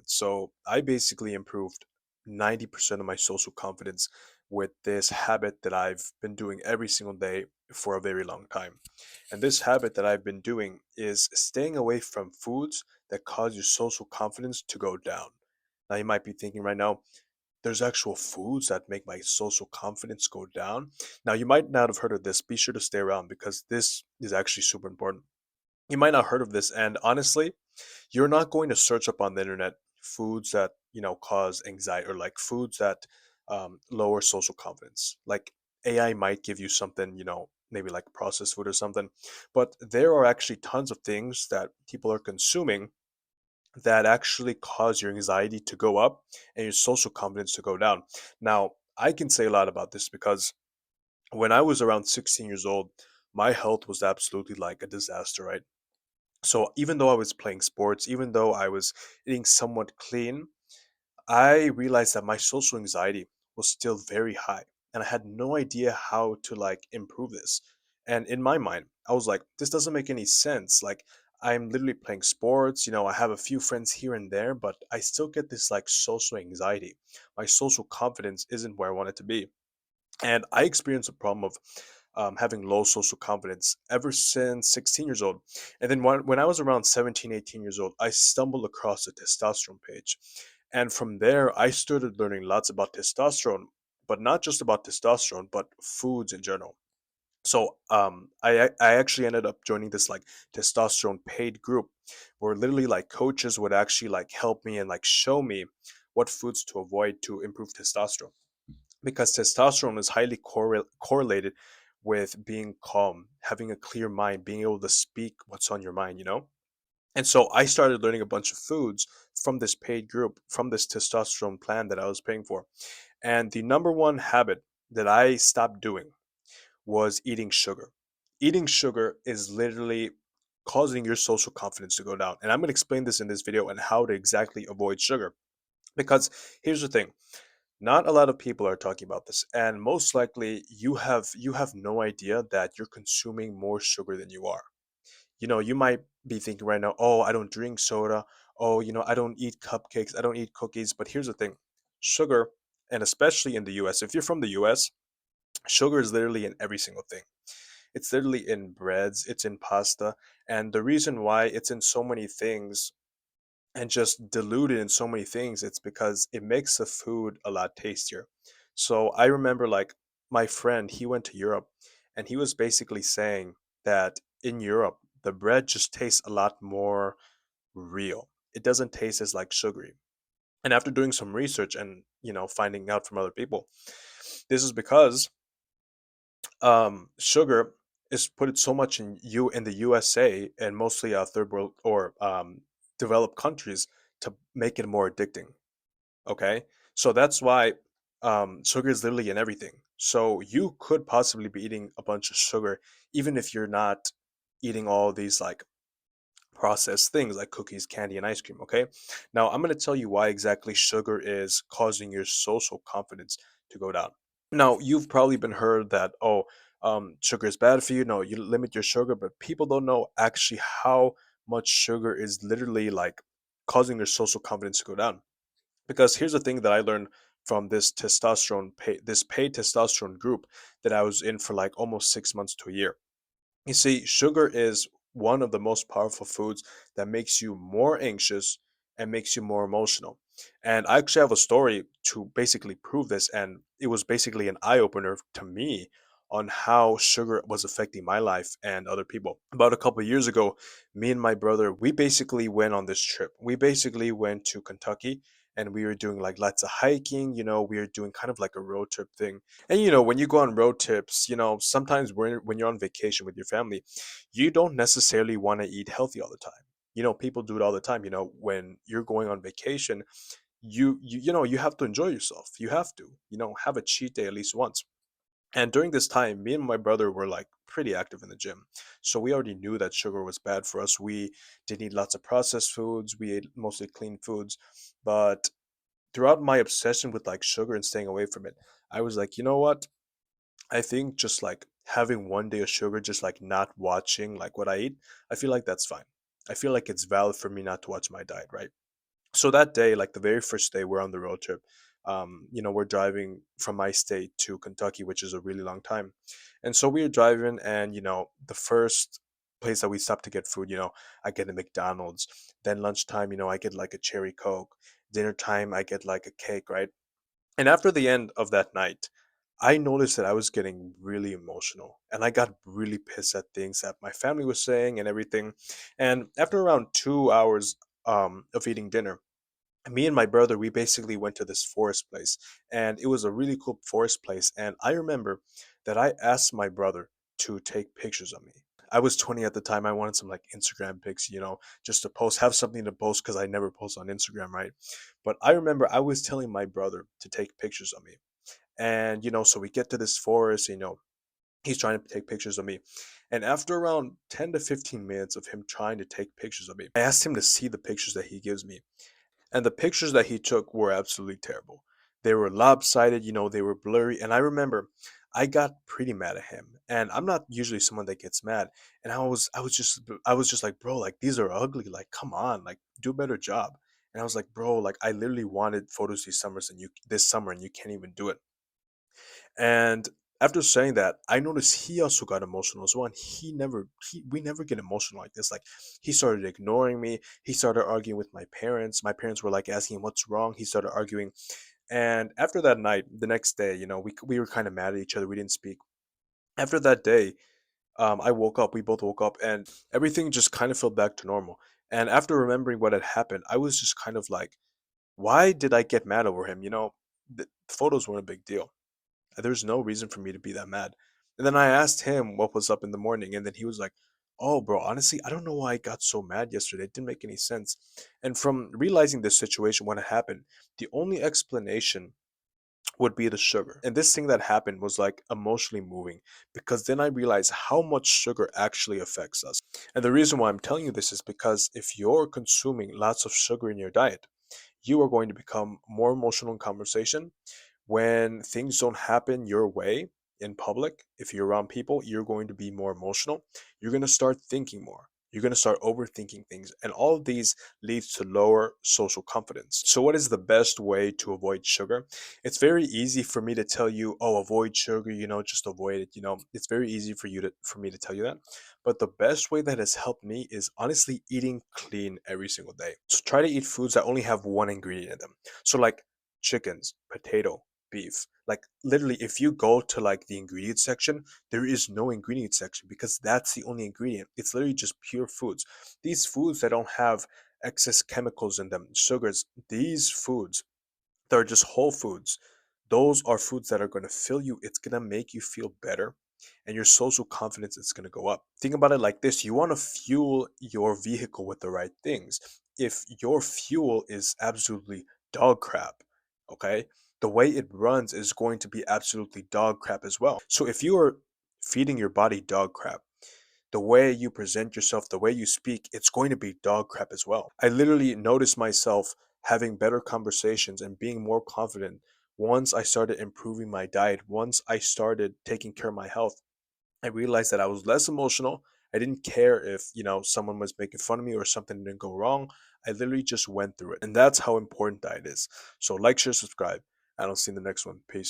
So I basically improved 90% of my social confidence with this habit that I've been doing every single day for a very long time. And this habit that I've been doing is staying away from foods that cause your social confidence to go down. Now, you might be thinking right now, there's actual foods that make my social confidence go down. Now, you might not have heard of this. Be sure to stay around because this is actually super important. You might not have heard of this. And honestly, you're not going to search up on the internet foods that cause anxiety or like foods that lower social confidence. Like AI might give you something, maybe like processed food or something, but there are actually tons of things that people are consuming that actually cause your anxiety to go up and your social confidence to go down. Now, I can say a lot about this because when I was around 16 years old, my health was absolutely like a disaster, right? So even though I was playing sports, even though I was eating somewhat clean, I realized that my social anxiety was still very high and I had no idea how to like improve this. And in my mind, I was like, this doesn't make any sense. Like I'm literally playing sports, I have a few friends here and there, but I still get this like social anxiety. My social confidence isn't where I want it to be. And I experienced a problem of having low social confidence ever since 16 years old. And then when I was around 17, 18 years old, I stumbled across the testosterone page. And from there, I started learning lots about testosterone, but not just about testosterone, but foods in general. So I actually ended up joining this like testosterone paid group where literally like coaches would actually like help me and like show me what foods to avoid to improve testosterone because testosterone is highly correlated with being calm, having a clear mind, being able to speak what's on your mind. And so I started learning a bunch of foods from this paid group, from this testosterone plan that I was paying for. And the number one habit that I stopped doing was eating sugar. Eating sugar is literally causing your social confidence to go down. And I'm going to explain this in this video and how to exactly avoid sugar. Because here's the thing, not a lot of people are talking about this, and most likely you have no idea that you're consuming more sugar than you are. You might be thinking right now, "Oh, I don't drink soda. Oh, I don't eat cupcakes. I don't eat cookies." But here's the thing. Sugar, and especially in the US, if you're from the US, sugar is literally in every single thing. It's literally in breads, it's in pasta, and the reason why it's in so many things and just diluted in so many things, it's because it makes the food a lot tastier. So I remember like my friend, he went to Europe and he was basically saying that in Europe, the bread just tastes a lot more real. It doesn't taste as like sugary. And after doing some research and, finding out from other people, this is because sugar is put so much in the USA and mostly third world or developed countries to make it more addicting. Okay, so that's why sugar is literally in everything. So you could possibly be eating a bunch of sugar even if you're not eating all these like processed things like cookies, candy, and ice cream. Okay, now I'm going to tell you why exactly sugar is causing your social confidence to go down. Now, you've probably been heard that, oh, sugar is bad for you. No, you limit your sugar, but people don't know actually how much sugar is literally like causing their social confidence to go down. Because here's the thing that I learned from this paid testosterone group that I was in for like almost 6 months to a year. You see, sugar is one of the most powerful foods that makes you more anxious and makes you more emotional. And I actually have a story to basically prove this. And it was basically an eye opener to me on how sugar was affecting my life and other people. About a couple of years ago, me and my brother, we basically went on this trip. We basically went to Kentucky and we were doing like lots of hiking, we were doing kind of like a road trip thing. And when you go on road trips, sometimes when you're on vacation with your family, you don't necessarily want to eat healthy all the time. People do it all the time. When you're going on vacation, you have to enjoy yourself. You have to, have a cheat day at least once. And during this time, me and my brother were like pretty active in the gym. So we already knew that sugar was bad for us. We didn't eat lots of processed foods. We ate mostly clean foods. But throughout my obsession with like sugar and staying away from it, I was like, you know what? I think just like having one day of sugar, just like not watching like what I eat, I feel like that's fine. I feel like it's valid for me not to watch my diet, right? So that day, like the very first day we're on the road trip, we're driving from my state to Kentucky, which is a really long time. And so we were driving, and the first place that we stopped to get food, I get a McDonald's. Then lunchtime, I get like a cherry Coke. Dinner time, I get like a cake, right? And after the end of that night, I noticed that I was getting really emotional, and I got really pissed at things that my family was saying and everything. And after around 2 hours of eating dinner, me and my brother, we basically went to this forest place, and it was a really cool forest place. And I remember that I asked my brother to take pictures of me. I was 20 at the time. I wanted some like Instagram pics, just to post, have something to post, because I never post on Instagram, right? But I remember I was telling my brother to take pictures of me. And so we get to this forest, he's trying to take pictures of me. And after around 10 to 15 minutes of him trying to take pictures of me, I asked him to see the pictures that he gives me. And the pictures that he took were absolutely terrible. They were lopsided, they were blurry. And I remember I got pretty mad at him. And I'm not usually someone that gets mad. And I was just like, bro, like these are ugly. Like, come on, like do a better job. And I was like, bro, like I literally wanted photos this summer, and you can't even do it. And after saying that, I noticed he also got emotional as well. And we never get emotional like this. Like, he started ignoring me. He started arguing with my parents. My parents were like asking him what's wrong. He started arguing. And after that night, the next day, we were kind of mad at each other. We didn't speak. After that day, I woke up. We both woke up, and everything just kind of fell back to normal. And after remembering what had happened, I was just kind of like, why did I get mad over him? The photos weren't a big deal. There's no reason for me to be that mad. And then I asked him what was up in the morning, and then he was like, "Oh, bro, honestly, I don't know why I got so mad yesterday. It didn't make any sense." And from realizing this situation, what had happened, the only explanation would be the sugar. And this thing that happened was like emotionally moving, because then I realized how much sugar actually affects us. And the reason why I'm telling you this is because if you're consuming lots of sugar in your diet, you are going to become more emotional in conversation. When things don't happen your way in public, if you're around people, you're going to be more emotional. You're going to start thinking more. You're going to start overthinking things. And all of these leads to lower social confidence. So, what is the best way to avoid sugar? It's very easy for me to tell you, oh, avoid sugar, just avoid it. It's very easy for me to tell you that. But the best way that has helped me is honestly eating clean every single day. So try to eat foods that only have one ingredient in them. So like chickens, potato, beef. Like literally, if you go to like the ingredient section, there is no ingredient section, because that's the only ingredient. It's literally just pure foods. These foods that don't have excess chemicals in them, sugars, these foods, they're just whole foods. Those are foods that are going to fill you. It's going to make you feel better, and your social confidence is going to go up. Think about it like this: you want to fuel your vehicle with the right things. If your fuel is absolutely dog crap, okay, the way it runs is going to be absolutely dog crap as well. So if you are feeding your body dog crap, the way you present yourself, the way you speak, it's going to be dog crap as well. I literally noticed myself having better conversations and being more confident once I started improving my diet, once I started taking care of my health. I realized that I was less emotional. I didn't care if, someone was making fun of me or something didn't go wrong. I literally just went through it. And that's how important diet is. So like, share, subscribe. I don't see you in the next one. Peace.